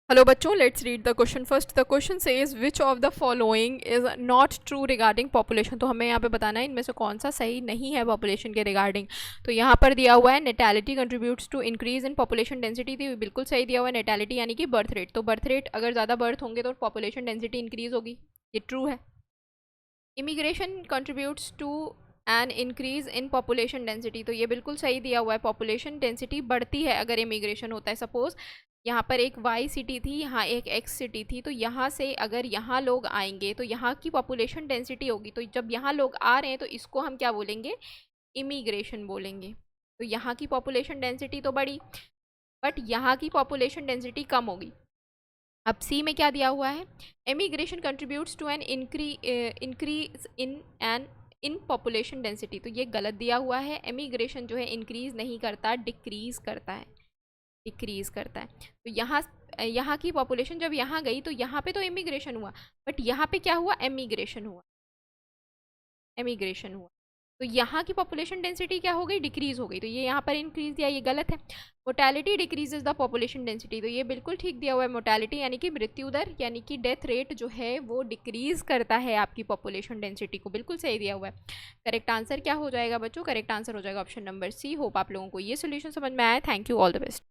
Hello बच्चों, let's read the question first. The question says which of the following is not true regarding population. तो हमें यहाँ पे बताना है इनमें से कौन सा सही नहीं है पॉपुलेशन के रिगार्डिंग। तो यहाँ पर दिया हुआ है natality contributes to increase in population density. थी बिल्कुल सही दिया हुआ है नेटैलिटी यानी कि बर्थ रेट। तो बर्थ रेट अगर ज़्यादा बर्थ होंगे तो पॉपुलेशन डेंसिटी इंक्रीज होगी, ये ट्रू है। Immigration contributes to an increase in population density. तो ये बिल्कुल सही दिया हुआ है, पॉपुलेशन डेंसिटी बढ़ती है अगर इमिग्रेशन होता है। सपोज यहाँ पर एक वाई सिटी थी, यहाँ एक एक्स सिटी थी, तो यहाँ से अगर यहाँ लोग आएंगे तो यहाँ की पॉपुलेशन डेंसिटी होगी। तो जब यहाँ लोग आ रहे हैं तो इसको हम क्या बोलेंगे, इमिग्रेशन बोलेंगे। तो यहाँ की पॉपुलेशन डेंसिटी तो बढ़ी, बट यहाँ की पॉपुलेशन डेंसिटी कम होगी। अब सी में क्या दिया हुआ है, emigration contributes to an increase in population density. तो ये गलत दिया हुआ है, एमिग्रेशन जो है इंक्रीज नहीं करता, डिक्रीज करता है, डिक्रीज करता है। तो यहाँ की पॉपुलेशन जब यहाँ गई तो यहाँ पे तो इमिग्रेशन हुआ, बट यहाँ पे क्या हुआ, एमिग्रेशन हुआ, एमिग्रेशन हुआ। तो यहाँ की पॉपुलेशन डेंसिटी क्या हो गई, डिक्रीज हो गई। तो ये यहाँ पर इंक्रीज दिया, ये गलत है। Mortality decreases the population density. तो ये बिल्कुल ठीक दिया हुआ है, मोर्टेलिटी यानी कि मृत्यु दर यानी कि डेथ रेट जो है वो डिक्रीज करता है आपकी पॉपुलेशन डेंसिटी को, बिल्कुल सही दिया हुआ है। करेक्ट आंसर क्या हो जाएगा बच्चों, करेक्ट आंसर हो जाएगा ऑप्शन नंबर सी। होप आप लोगों को ये सोल्यूशन समझ में आया। Thank you, all the best.